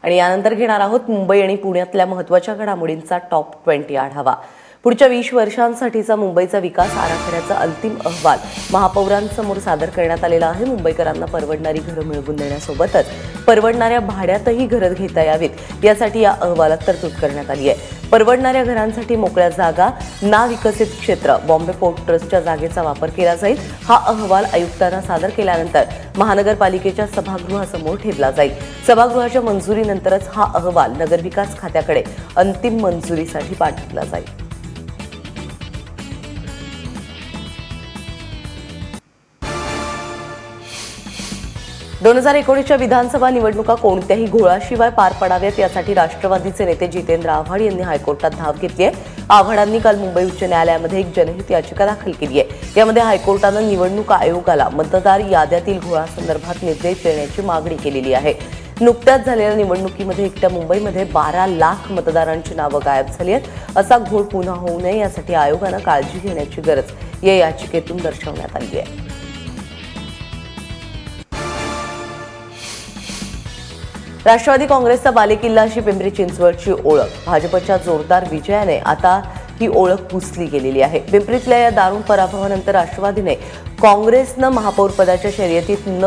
आणि यानंतर घेणार आहोत मुंबई आणि पुण्यातल्या महत्त्वाच्या घडामोडींचा टॉप 20 आढावा। पुढच्या 20 वर्षांसाठीचा मुंबईचा विकास आराखड्याचा अंतिम अहवाल महापौरांसमोर सादर करण्यात आलेला आहे। मुंबईकरांना परवडणारी घरं मिळवून देण्यासोबतच परवडणाऱ्या भाड्यातही घरं घेता यावीत यासाठी या अहवालात तरतूद करण्यात आली आहे। परवडणाऱ्या घरांसाठी मोकळ्या जागा, ना विकसित क्षेत्र, बॉम्बे पोर्ट ट्रस्टच्या जागेचा वापर केला जाईल। हा अहवाल आयुक्तांना सादर केल्यानंतर महानगरपालिकेच्या सभागृहासमोर ठेवला जाईल। सभागृहाच्या मंजुरीनंतरच हा अहवाल नगरविकास खात्याकडे अंतिम मंजुरीसाठी पाठवला जाईल। 2019च्या विधानसभा निवडणुका कोणत्याही घोळाशिवाय पार पडाव्यात यासाठी राष्ट्रवादीचे नेते जितेंद्र आव्हाड यांनी हायकोर्टात धाव घेतली आहे। आव्हाडांनी काल मुंबई उच्च न्यायालयामध्ये एक जनहित याचिका दाखल केली आहे। यामध्ये हायकोर्टानं निवडणूक आयोगाला मतदार याद्यातील घोळासंदर्भात निर्देश देण्याची मागणी केलेली आहे। नुकत्याच झालेल्या निवडणुकीमध्ये एकट्या मुंबईमध्ये 12 लाख मतदारांची नावं गायब झाली आहेत। असा घोळ पुन्हा होऊ नये यासाठी आयोगानं काळजी घेण्याची गरज या याचिकेतून दर्शवण्यात आली आहे। राष्ट्रवादी काँग्रेसचा बालेकिल्ला अशी पिंपरी चिंचवडची ओळख, भाजपच्या जोरदार विजयाने आता ही ओळख पुसली गेलेली आहे। पिंपरीतल्या या दारुण पराभवानंतर राष्ट्रवादी काँग्रेसने महापौर पदाच्या शर्यतीत न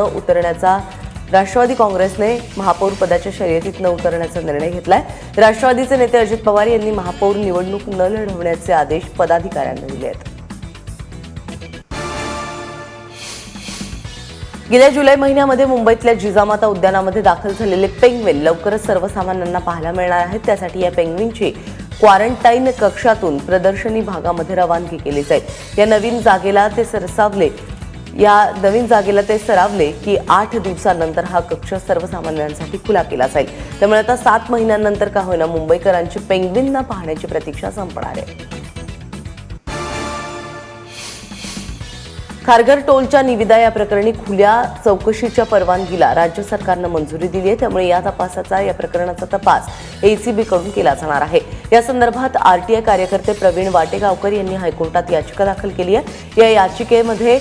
उतरण्याचा निर्णय घेतलाय। राष्ट्रवादीचे नेते अजित पवार यांनी महापौर निवडणूक न लढवण्याचे आदेश पदाधिकाऱ्यांना दिले आहेत। गेल्या जुलै महिन्यामध्ये मुंबईतल्या जिजामाता उद्यानामध्ये दाखल झालेले पेंग्विन लवकरच सर्वसामान्यांना पाहायला मिळणार आहेत। त्यासाठी या पेंग्विनची क्वारंटाईन कक्षातून प्रदर्शनी भागामध्ये रवानगी केली जाईल। या नवीन जागेला ते सरावले की 8 दिवसांनंतर हा कक्ष सर्वसामान्यांसाठी खुला केला जाईल। त्यामुळे आता 7 महिन्यांनंतर का होईना मुंबईकरांची पेंग्विनना पाहण्याची प्रतीक्षा संपणार आहे। खारघर टोलच्या निविदा या प्रकरणी खुल्या चौकशीच्या परवानगीला राज्य सरकारनं मंजुरी दिली आहे। त्यामुळे या प्रकरणाचा तपास एसीबी कडून केला जाणार आहे। या संदर्भात आरटीआय कार्यकर्ते प्रवीण वाटेगावकर यांनी हायकोर्टात याचिका दाखल केली आहे। या याचिकेमध्ये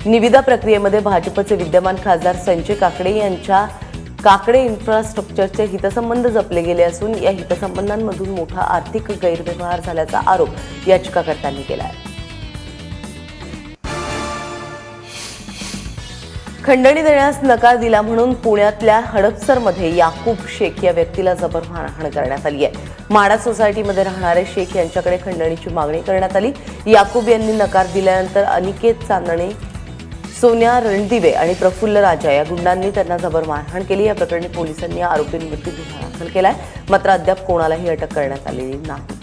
निविदा प्रक्रियेमध्ये भाजपचे विद्यमान खासदार संजय काकडे यांच्या काकडे इन्फ्रास्ट्रक्चरचे हितसंबंध जपले गेले असून या हितसंबंधांमधून मोठा आर्थिक गैरव्यवहार झाल्याचा आरोप याचिकाकर्त्यांनी केला आहे। खंडणी देण्यास नकार दिला म्हणून पुण्यातल्या हडपसरमध्ये याकूब शेख या व्यक्तीला जबर मारहाण करण्यात आली आहे। माडा सोसायटीमध्ये राहणारे शेख यांच्याकडे खंडणीची मागणी करण्यात आली। याकूब यांनी नकार दिल्यानंतर अनिकेत चांदणे, सोन्या रणदिवे आणि प्रफुल्ल राजा या गुंडांनी त्यांना जबर मारहाण केली। या प्रकरणी पोलिसांनी आरोपींविरुद्ध गुन्हा दाखल केलाय, मात्र अद्याप कोणालाही अटक करण्यात आलेली नाही।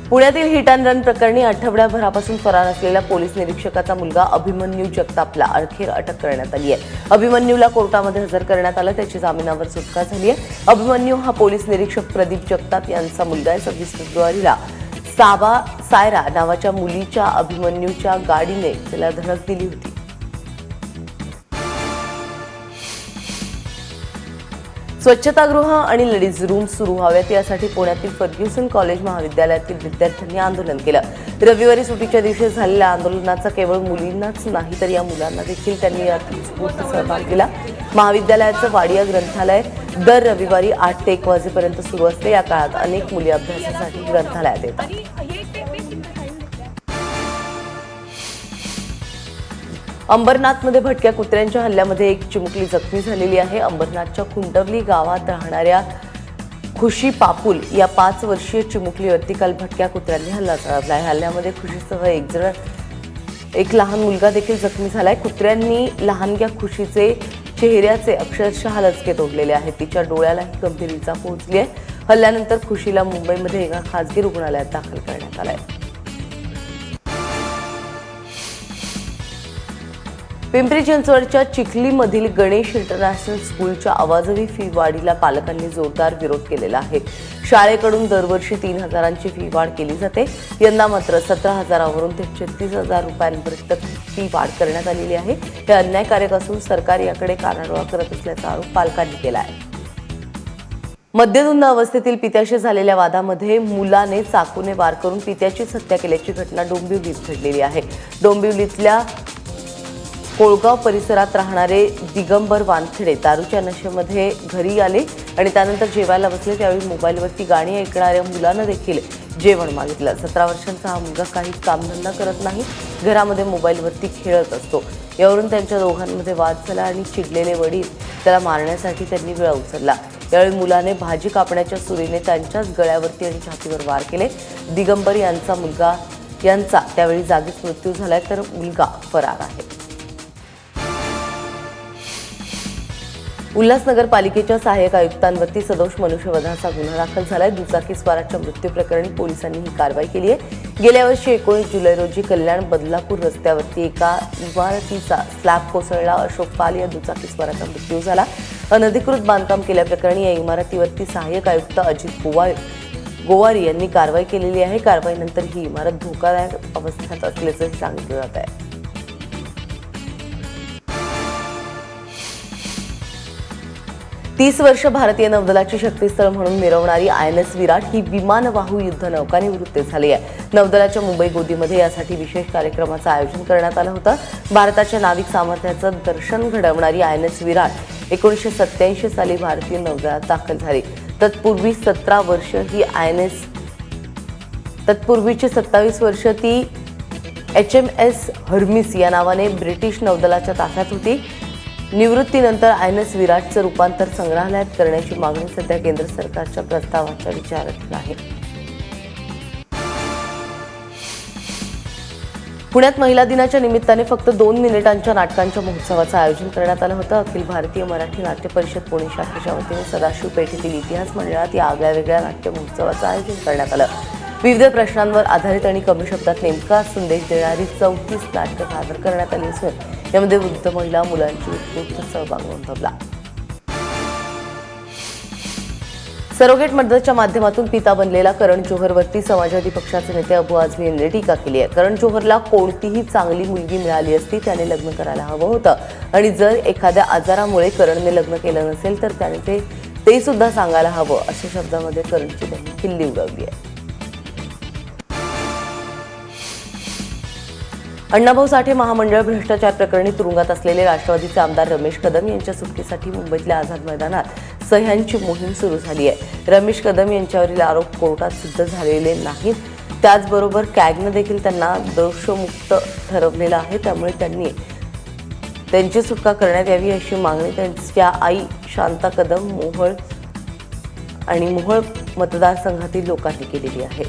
पुण्यातील हिट अँड रन प्रकरणी आठवड्याभरापासून फरार असलेल्या पोलीस निरीक्षकाचा मुलगा अभिमन्यू जगतापला अखेर अटक करण्यात आली आहे। अभिमन्यूला कोर्टामध्ये हजर करण्यात आलं, त्याची जामिनावर सुटका झाली आहे। अभिमन्यू हा पोलीस निरीक्षक प्रदीप जगताप यांचा मुलगा आहे। 26 फेब्रुवारीला सायरा नावाच्या मुलीच्या अभिमन्यूच्या गाडीने त्याला धडक दिली होती। स्वच्छतागृह आणि लेडीज रूम सुरू व्हाव्यात यासाठी पुण्यातील फर्ग्युसन कॉलेज महाविद्यालयातील विद्यार्थ्यांनी आंदोलन केलं। रविवारी सुट्टीच्या दिवशी झालेल्या आंदोलनाचा केवळ मुलींनाच नाही तर या मुलांना देखील त्यांनी यात उत्स्फूर्त सहभाग दिला। महाविद्यालयाचं वाडिया ग्रंथालय दर रविवारी 8 ते 1 वाजेपर्यंत सुरू असते। या काळात अनेक मुली अभ्यासासाठी ग्रंथालयात येतात। अंबरनाथमध्ये भटक्या कुत्र्यांच्या हल्ल्यामध्ये एक चिमुकली जखमी झालेली आहे। अंबरनाथच्या खुंटवली गावात राहणाऱ्या खुशी पापुल या 5 वर्षीय चिमुकलीवरती काल भटक्या कुत्र्यांनी हल्ला चढवला। या हल्ल्यामध्ये खुशीसह एक लहान मुलगा देखील जखमी झालाय। कुत्र्यांनी लहानग्या खुशीचे चेहऱ्याचे अक्षरशः लचके तोडलेले आहेत। तिच्या डोळ्यालाही गंभीर इजा पोहोचली आहे। हल्ल्यानंतर खुशीला मुंबईमध्ये एका खासगी रुग्णालयात दाखल करण्यात आलंय। पिंपरी चिंचवडच्या चिखलीमधील गणेश इंटरनॅशनल स्कूलच्या अवाजवी फी वाढीला पालकांनी जोरदार विरोध केलेला आहे। शाळेकडून दरवर्षी 3,000ची फी वाढ केली जाते। यंदा मात्र 17,000वरून ते 36,000 रुपयांपर्यंत फी वाढ करण्यात आलेली आहे। हे अन्यायकारक असून सरकार याकडे कानाडोळा करत असल्याचा आरोप पालकांनी केला आहे। मद्यधुंद अवस्थेतील पित्याशी झालेल्या वादामध्ये मुलाने चाकूने वार करून पित्याचीच हत्या केल्याची घटना डोंबिवलीत घडलेली आहे। डोंबिवलीतल्या कोळगाव परिसरात राहणारे दिगंबर वानखेडे दारूच्या नशेमध्ये घरी आले आणि त्यानंतर जेवायला बसले. त्यावेळी मोबाईलवरती गाणी ऐकणाऱ्या मुलानं देखील जेवण मागितलं. 17 वर्षांचा हा मुलगा काही कामधंदा करत नाही, घरामध्ये मोबाईलवरती खेळत असतो. यावरून त्यांच्या दोघांमध्ये वाद झाला आणि चिडलेले वडील त्याला मारण्यासाठी त्यांनी विळा उचलला. यावेळी मुलाने भाजी कापण्याच्या सुरीने त्यांच्याच गळ्यावरती आणि छातीवर वार केले. दिगंबर यांचा त्यावेळी जागीच मृत्यू झालाय, तर मुलगा फरार आहे. उल्हासनगर पालिकेच्या सहाय्यक आयुक्तांवरती सदोष मनुष्यवधाचा गुन्हा दाखल झालाय. दुचाकीस्वाराच्या मृत्यू प्रकरणी पोलिसांनी ही कारवाई केली आहे. गेल्या वर्षी 19 जुलै रोजी कल्याण बदलापूर रस्त्यावरती एका इमारतीचा स्लॅब कोसळला. अशोक पाल या दुचाकीस्वाराचा मृत्यू झाला. अनधिकृत बांधकाम केल्याप्रकरणी या इमारतीवरती सहाय्यक आयुक्त अजित गोवारी यांनी कारवाई केलेली आहे. कारवाईनंतर ही इमारत धोकादायक अवस्थेत असल्याचं सांगितलं जात आहे. तीस वर्ष भारतीय नौदलाची शक्तीस्थळ म्हणून मिरवणारी INS विराट ही विमानवाहू युद्धनौका निवृत्त झाली आहे. नौदलाच्या मुंबई गोदीमध्ये यासाठी विशेष कार्यक्रमाचं आयोजन करण्यात आलं होतं. भारताच्या नाविक सामर्थ्याचं दर्शन घडवणारी INS विराट 1987 साली भारतीय नौदलात दाखल झाली. तत्पूर्वीची 27 वर्ष ती HMS हर्मिस या नावाने ब्रिटिश नौदलाच्या ताफ्यात होती. निवृत्तीनंतर INS विराटचं रूपांतर संग्रहालयात करण्याची मागणी सध्या केंद्र सरकारच्या प्रस्तावाच्या विचारात आहे. पुण्यात महिला दिनाच्या निमित्ताने फक्त 2 मिनिटांच्या नाटकांच्या महोत्सवाचं आयोजन करण्यात आलं होतं. अखिल भारतीय मराठी नाट्य परिषद पुणे शाखेच्या वतीने सदाशिव पेठेतील इतिहास मंडळात या आगळ्या नाट्य महोत्सवाचं आयोजन करण्यात आलं. विविध प्रश्नांवर आधारित आणि कमी शब्दात नेमका संदेश देणारी 34 नाटकं सादर करण्यात आली असून यामध्ये वृद्ध महिला मुलांची उत्स्फूर्त सहभाग नोंदवला. सरोगेट मर्डरच्या माध्यमातून पिता बनलेला करण जोहरवरती समाजवादी पक्षाचे नेते अबू आझमी यांनी टीका केली आहे. करण जोहरला कोणतीही चांगली मुलगी मिळाली असती त्याने लग्न करायला हवं होतं आणि जर एखाद्या आजारामुळे करणने लग्न केलं नसेल तर त्याने ते सुद्धा सांगायला हवं, अशा शब्दामध्ये करणची त्यांनी खिल्ली उडवली आहे. अण्णाभाऊ साठे महामंडळ भ्रष्टाचार प्रकरणी तुरुंगात असलेले राष्ट्रवादीचे आमदार रमेश कदम यांच्या सुटकेसाठी मुंबईतल्या आझाद मैदानात सह्यांची मोहीम सुरू झाली आहे. रमेश कदम यांच्यावरील आरोप कोर्टात सिद्ध झालेले नाहीत. त्याचबरोबर कॅगनं देखील त्यांना दोषमुक्त ठरवलेलं आहे. त्यामुळे त्यांची सुटका करण्यात यावी अशी मागणी त्यांच्या आई शांता कदम मोहोळ मतदारसंघातील लोकांनी केलेली आहे.